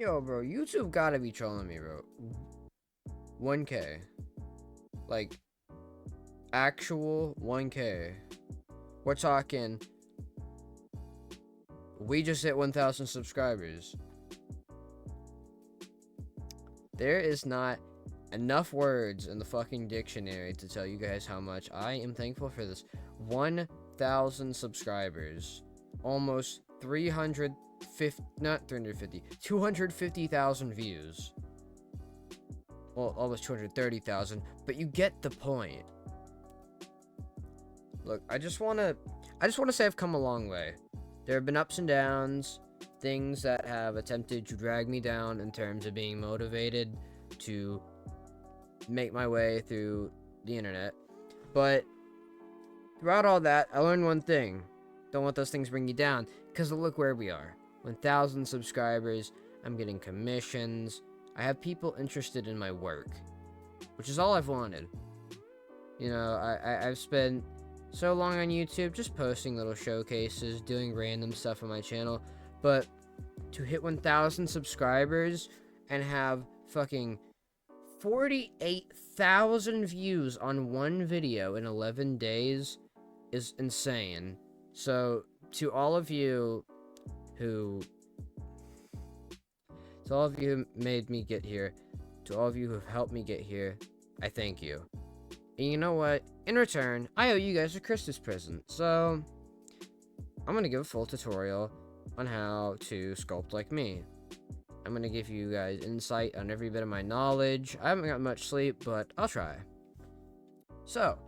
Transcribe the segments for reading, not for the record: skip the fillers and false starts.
Yo, bro, YouTube gotta be trolling me, bro. 1K. Like, actual 1K. We're talking, we just hit 1,000 subscribers. There is not enough words in the fucking dictionary to tell you guys how much I am thankful for this. 1,000 subscribers. Almost 350, not 350, 250,000 views. Well, almost 230,000, but you get the point. Look, I just want to say I've come a long way. There have been ups and downs, things that have attempted to drag me down in terms of being motivated to make my way through the internet. But throughout all that, I learned one thing. Don't let those things bring you down, because look where we are. 1,000 subscribers, I'm getting commissions, I have people interested in my work, which is all I've wanted. You know, I've spent so long on YouTube just posting little showcases, doing random stuff on my channel, but to hit 1,000 subscribers and have fucking 48,000 views on one video in 11 days is insane. So, to all of you who made me get here, to all of you who have helped me get here, I thank you. And you know what? In return, I owe you guys a Christmas present. So, I'm going to give a full tutorial on how to sculpt like me. I'm going to give you guys insight on every bit of my knowledge. I haven't got much sleep, but I'll try. So,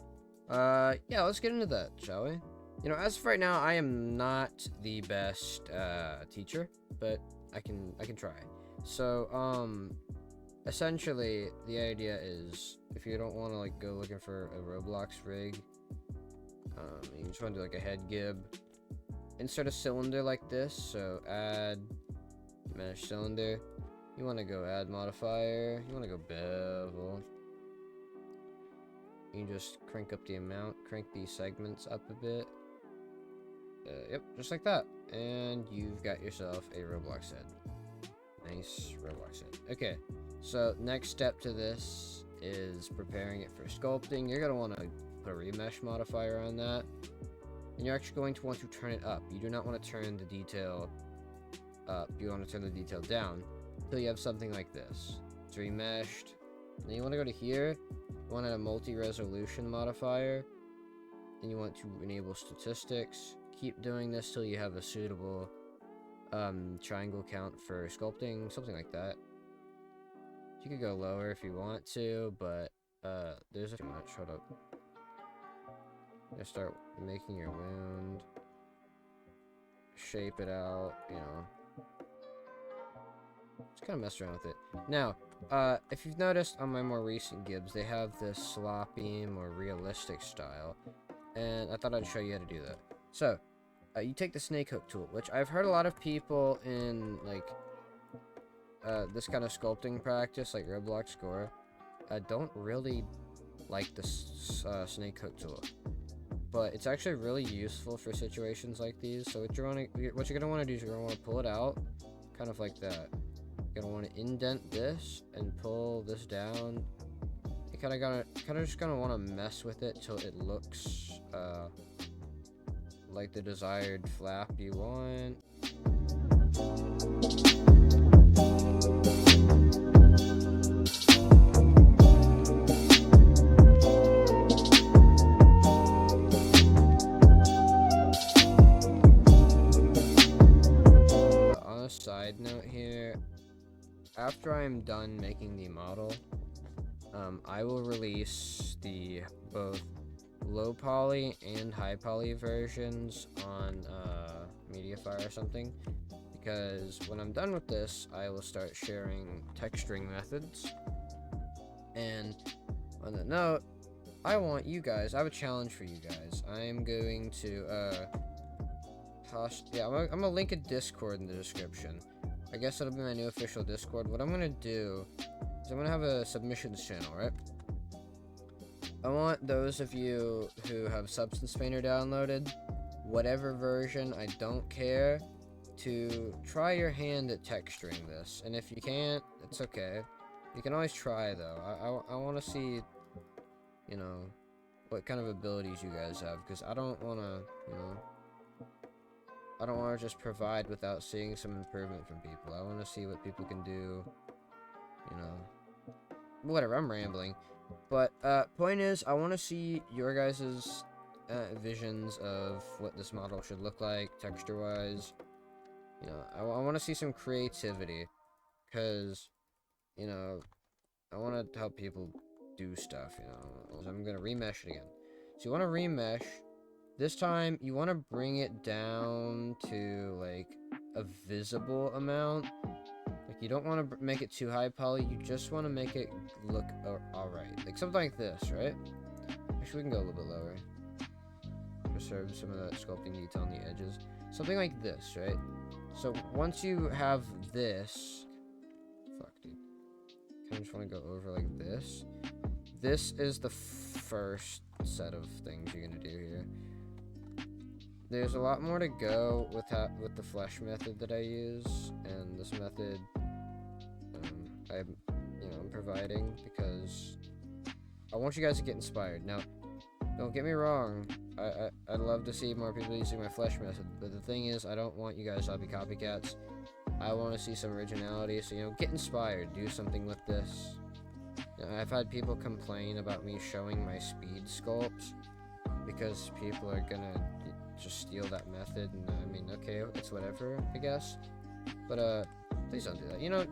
yeah, let's get into that, shall we? You know, as of right now, I am not the best teacher, but I can try. So, essentially, the idea is, if you don't want to, like, go looking for a Roblox rig, you just want to do, like, a head gib, insert a cylinder like this, so add mesh cylinder, you want to go add modifier, you want to go bevel, you can just crank up the amount, crank these segments up a bit, yep, just like that, and you've got yourself a Roblox head. Nice Roblox head. Okay, so next step to this is preparing it for sculpting. You're going to want to put a remesh modifier on that, and you're actually going to want to turn it up. You do not want to turn the detail up, you want to turn the detail down until you have something like this. It's remeshed. Then you want to go to here, you want to add a multi-resolution modifier, then you want to enable statistics. Keep doing this till you have a suitable triangle count for sculpting, something like that. You could go lower if you want to, but there's too much. Hold up. Just start making your wound, shape it out, you know. Just kind of mess around with it. Now, if you've noticed on my more recent gibs, they have this sloppy, more realistic style, and I thought I'd show you how to do that. So, you take the snake hook tool, which I've heard a lot of people in, like, this kind of sculpting practice, like Roblox Score, don't really like this snake hook tool. But it's actually really useful for situations like these. So what you're gonna want to do is you're gonna want to pull it out, kind of like that. You're gonna want to indent this and pull this down. You kind of just gonna want to mess with it till it looks like the desired flap you want. On a side note here, after I'm done making the model, I will release the both low poly and high poly versions on Mediafire or something, because when I'm done with this, I will start sharing texturing methods. And on that note, I have a challenge for you guys. I'm going to I'm gonna link a Discord in the description. I guess it'll be my new official Discord. What I'm gonna do is I'm gonna have a submissions channel, right? I want those of you who have Substance Painter downloaded, whatever version, I don't care, to try your hand at texturing this, and if you can't, it's okay. You can always try, though. I want to see, you know, what kind of abilities you guys have, because I don't want to, you know, I don't want to just provide without seeing some improvement from people. I want to see what people can do, you know. Whatever, I'm rambling. But, point is, I want to see your guys' visions of what this model should look like, texture-wise. You know, I want to see some creativity, because, you know, I want to help people do stuff, you know. So I'm going to remesh it again. So you want to remesh. This time, you want to bring it down to, like, a visible amount. Like, you don't want to make it too high poly. You just want to make it look alright. Like, something like this, right? Actually, we can go a little bit lower. Preserve some of that sculpting detail on the edges. Something like this, right? So, once you have this... Fuck, dude. I just want to go over like this. This is the first set of things you're going to do here. There's a lot more to go with the flesh method that I use, and this method I'm providing because I want you guys to get inspired. Now, don't get me wrong, I'd love to see more people using my flesh method, but the thing is, I don't want you guys to all be copycats. I want to see some originality, so, you know, get inspired, do something with this. You know, I've had people complain about me showing my speed sculpts because people are gonna just steal that method, and I mean, okay, it's whatever, I guess, but please don't do that. You know,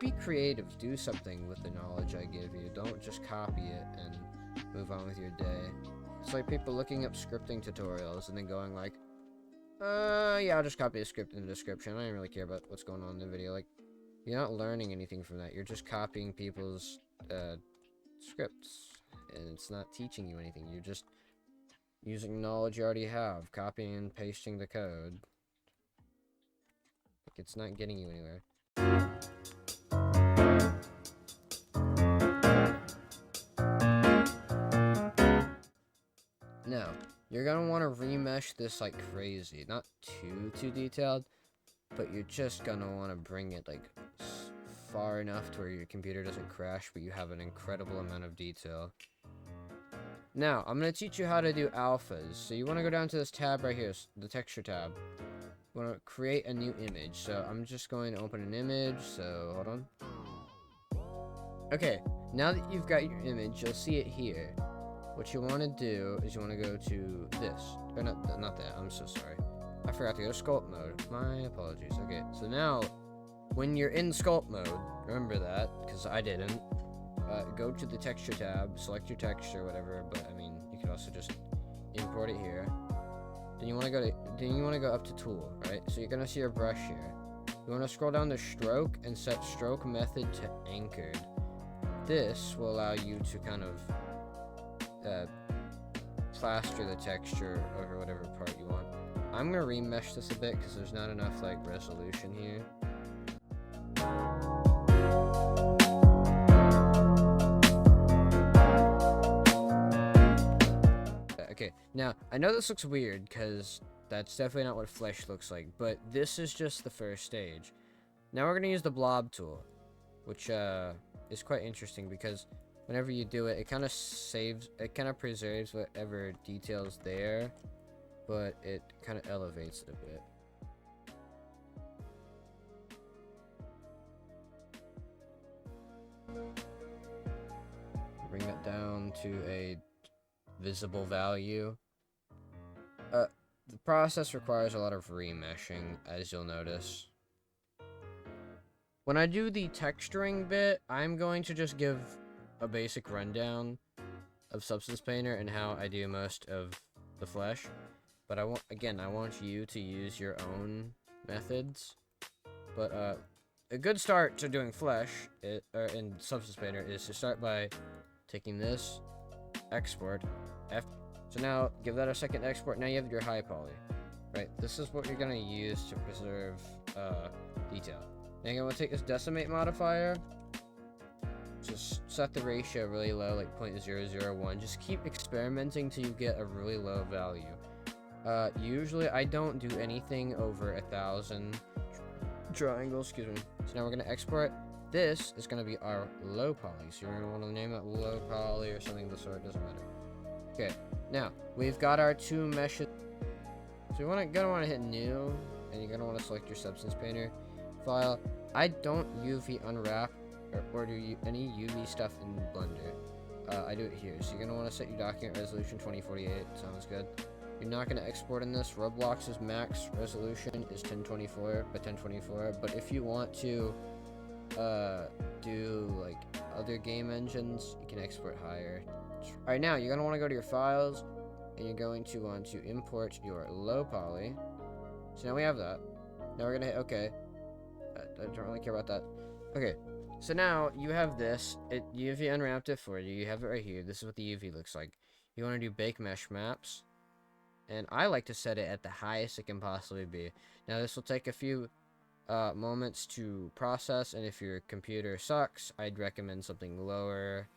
be creative, do something with the knowledge I give you. Don't just copy it and move on with your day. It's like people looking up scripting tutorials and then going like, yeah, I'll just copy a script in the description. I don't really care about what's going on in the video. Like, you're not learning anything from that. You're just copying people's scripts, and it's not teaching you anything. You're just using knowledge you already have, copying and pasting the code. Like, it's not getting you anywhere. Now, you're gonna want to remesh this like crazy. Not too detailed, but you're just gonna want to bring it like far enough to where your computer doesn't crash, but you have an incredible amount of detail. Now, I'm going to teach you how to do alphas. So you want to go down to this tab right here, the texture tab. You want to create a new image. So I'm just going to open an image. So hold on. Okay, now that you've got your image, you'll see it here. What you want to do is you want to go to this. Or not that. I'm so sorry. I forgot to go to sculpt mode. My apologies. Okay, so now when you're in sculpt mode, remember that, because I didn't. Go to the texture tab, select your texture, whatever, but I mean, you can also just import it here. Then you want to go up to tool, right? So you're gonna see your brush here. You want to scroll down to stroke and set stroke method to anchored. This will allow you to kind of plaster the texture over whatever part you want. I'm gonna remesh this a bit because there's not enough like resolution here. Okay, now, I know this looks weird, because that's definitely not what flesh looks like, but this is just the first stage. Now we're going to use the blob tool, which is quite interesting, because whenever you do it, it kind of preserves whatever details there, but it kind of elevates it a bit. Bring that down to a visible value. The process requires a lot of remeshing, as you'll notice. When I do the texturing bit, I'm going to just give a basic rundown of Substance Painter and how I do most of the flesh. But I want you to use your own methods. But a good start to doing flesh in Substance Painter is to start by taking this, export, so now give that a second export. Now you have your high poly, right? This is what you're gonna use to preserve detail. Now you're gonna take this decimate modifier, just set the ratio really low, like 0.001. Just keep experimenting till you get a really low value. Usually I don't do anything over 1,000 triangles, excuse me. So now we're gonna export. This is gonna be our low poly. So you're gonna want to name it low poly or something of the sort, doesn't matter. Okay, now we've got our two meshes. So you're gonna want to hit new, and you're gonna want to select your substance painter file. I don't UV unwrap or do any UV stuff in Blender. I do it here. So you're gonna want to set your document resolution 2048. Sounds good. You're not gonna export in this. Roblox's max resolution is 1024 by 1024. But if you want to do like other game engines, you can export higher. All right, now you're gonna want to go to your files, and you're going to want to import your low poly. So now we have that. Now we're gonna hit OK. I don't really care about that. Okay, so now you have this. It UV unwrapped it for you. You have it right here. This is what the UV looks like. You want to do bake mesh maps, and I like to set it at the highest it can possibly be. Now this will take a few moments to process, and if your computer sucks, I'd recommend something lower.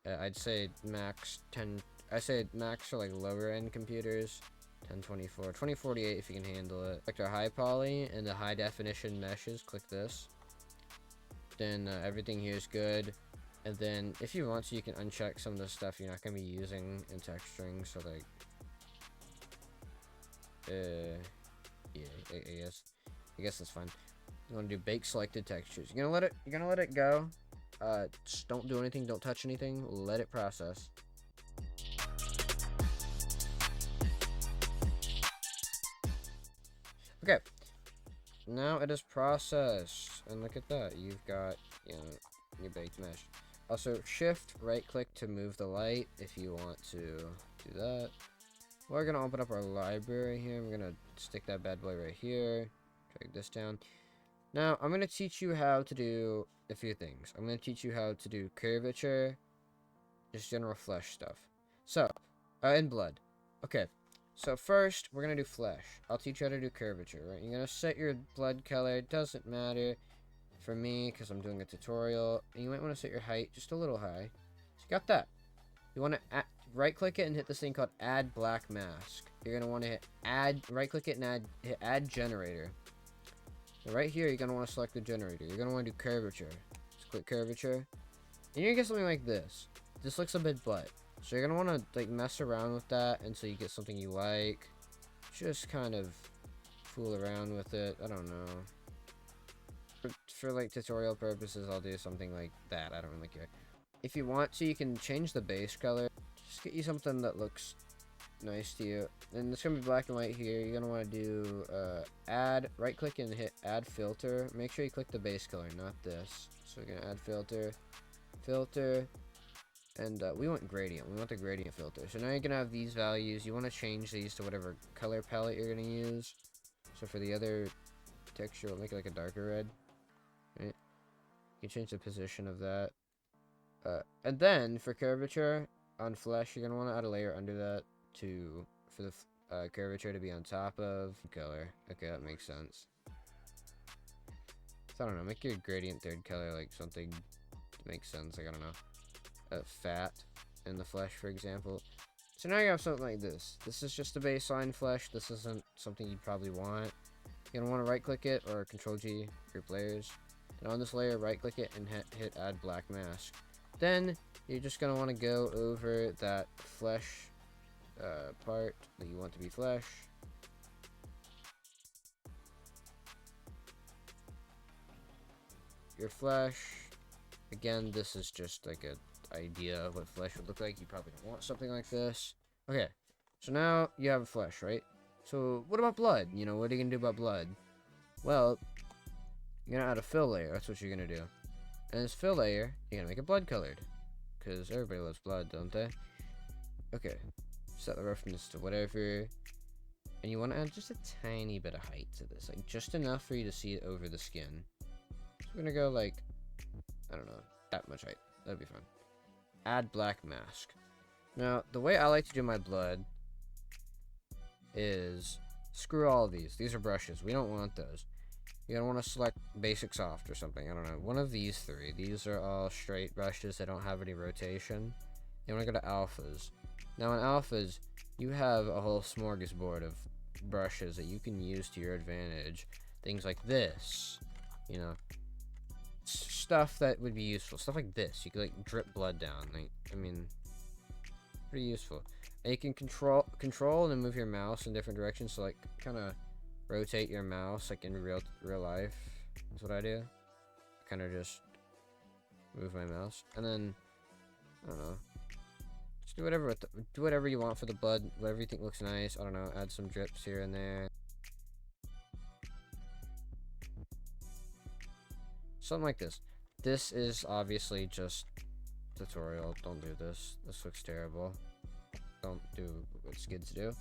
I'd say max 10. I say max for like lower end computers. 1024, 2048 if you can handle it. Select our high poly and the high definition meshes. Click this. Then everything here is good. And then if you want to, you can uncheck some of the stuff you're not going to be using in texturing. So like, yeah, I guess that's fine. You want to do bake selected textures. You're gonna let it go. Just don't do anything. Don't touch anything. Let it process. Okay, now it is processed, and look at that. You've got, you know, your baked mesh. Also, shift right click to move the light if you want to do that. We're gonna open up our library here. I'm gonna stick that bad boy right here. Drag this down. Now I'm gonna teach you how to do a few things. I'm gonna teach you how to do curvature, just general flesh stuff. So, and blood. Okay. So first, we're going to do flesh. I'll teach you how to do curvature, right? You're going to set your blood color. It doesn't matter for me because I'm doing a tutorial. And you might want to set your height just a little high. So you got that. You want to right-click it and hit this thing called Add Black Mask. You're going to want to hit Add, right-click it and hit Add Generator. And right here, you're going to want to select the generator. You're going to want to do curvature. Just click curvature. And you're going to get something like this. This looks a bit butt. So you're going to want to like mess around with that until you get something you like. Just kind of fool around with it. I don't know. For like tutorial purposes, I'll do something like that. I don't really care. If you want to, you can change the base color. Just get you something that looks nice to you. And it's going to be black and white here. You're going to want to do add, right click and hit add filter. Make sure you click the base color, not this. So we're going to add filter. And we want gradient. We want the gradient filter. So now you're going to have these values. You want to change these to whatever color palette you're going to use. So for the other texture, we'll make it like a darker red. Right? You can change the position of that. And then for curvature on flesh, you're going to want to add a layer under that for the curvature to be on top of color. Okay, that makes sense. So I don't know. Make your gradient third color like something that makes sense. Like, I don't know. Fat in the flesh, for example. So now you have something like this. This is just a baseline flesh. This isn't something you'd probably want. You're gonna want to right click it or Control G, group layers, and on this layer right click it and hit add black mask. Then you're just gonna want to go over that flesh part that you want to be flesh. Your flesh, again, this is just like a idea of what flesh would look like. You probably don't want something like this. Okay, so now you have a flesh, right? So what about blood? You know, what are you gonna do about blood? Well, you're gonna add a fill layer. That's what you're gonna do. And this fill layer, you're gonna make it blood colored, because everybody loves blood, don't they? Okay, set the roughness to whatever, and you want to add just a tiny bit of height to this, like just enough for you to see it over the skin. So we're gonna go like, I don't know, that much height. That'd be fine. Add black mask. Now, the way I like to do my blood is screw all of these. These are brushes. We don't want those. You're gonna want to select basic soft or something. I don't know. One of these three. These are all straight brushes that don't have any rotation. You want to go to alphas. Now in alphas, you have a whole smorgasbord of brushes that you can use to your advantage. Things like this, you know, stuff that would be useful. Stuff like this, you could like drip blood down. Like, I mean, pretty useful. And you can control and then move your mouse in different directions. So like, kind of rotate your mouse like in real life. That's what I do. Kind of just move my mouse, and then I don't know. Just do whatever do whatever you want for the blood. Whatever you think looks nice. I don't know. Add some drips here and there. Something like this. This is obviously just tutorial. Don't do this. This looks terrible. Don't do what skids do.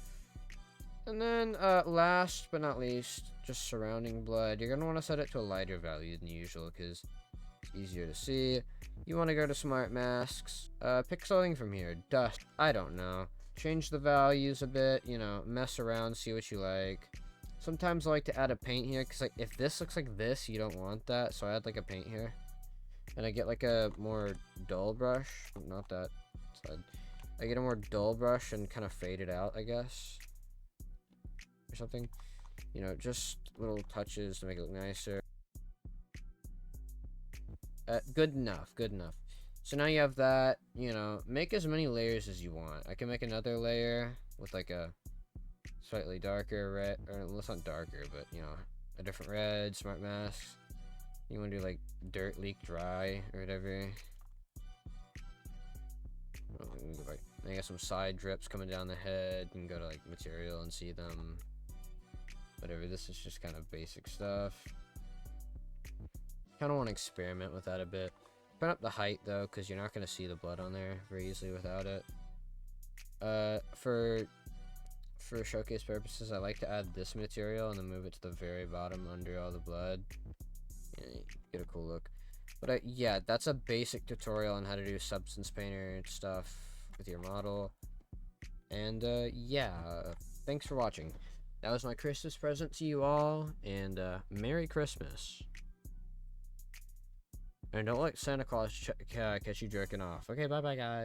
And then, last but not least, just surrounding blood. You're gonna want to set it to a lighter value than usual because it's easier to see. You want to go to smart masks. Pick something from here. Dust. I don't know. Change the values a bit. You know, mess around, see what you like. Sometimes I like to add a paint here because like if this looks like this, you don't want that. So I add like a paint here, and I get like a more dull brush. Not that side. I get a more dull brush and kind of fade it out, I guess, or something. You know, just little touches to make it look nicer. Good enough, good enough. So now you have that, you know, make as many layers as you want. I can make another layer with like a slightly darker red, or well, it's not darker, but you know, a different red, smart masks. You want to do like dirt leak dry or whatever. Oh, go back. I got some side drips coming down the head. You can go to like material and see them. Whatever, this is just kind of basic stuff. Kind of want to experiment with that a bit. Turn up the height though, because you're not going to see the blood on there very easily without it. For showcase purposes, I like to add this material and then move it to the very bottom under all the blood. Yeah, you get a cool look. But yeah, that's a basic tutorial on how to do substance painter stuff with your model. And yeah, thanks for watching. That was my Christmas present to you all, and Merry Christmas. And don't let Santa Claus catch you jerking off. Okay, bye-bye, guys.